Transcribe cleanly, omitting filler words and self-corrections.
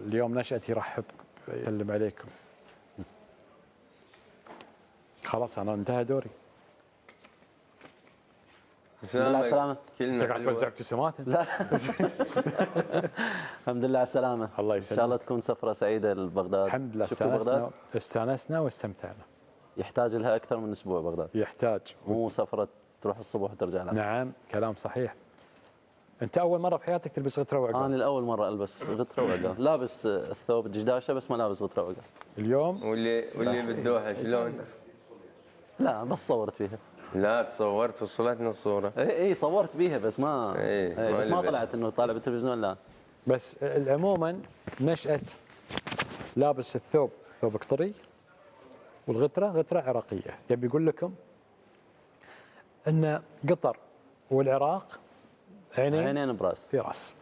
اليوم نشأتي يرحب يسلم عليكم. خلاص انا انتهى دوري. الحمد لله على السلامة. انت قاعد توزع ابتسامات؟ لا الحمد لله على السلامة. الله إن شاء يسلمك. الله تكون سفرة سعيدة لبغداد. الحمد لله شفتوا بغداد؟ استانسنا واستمتعنا. يحتاج لها أكثر من أسبوع بغداد. يحتاج. مو سفرة تروح الصبح وترجع العصر. نعم كلام صحيح. انت اول مره في حياتك تلبس غتره وعقال؟ أنا لأول مرة ألبس غترة وعقال. لابس الثوب الدشداشة بس ما لابس غترة وعقال. اليوم واللي بالدوحه شلون؟ لا بس صورت فيها. لا تصورت وصلتنا الصوره. اي صورت بيها بس ما إيه، بس ما لبست. طلعت انه طالع بالتلفزيون. لا بس عموما نشأة لابس الثوب ثوب قطري والغتره غتره عراقيه. يبي يقول لكم ان قطر والعراق عينين عينين براس. في راس.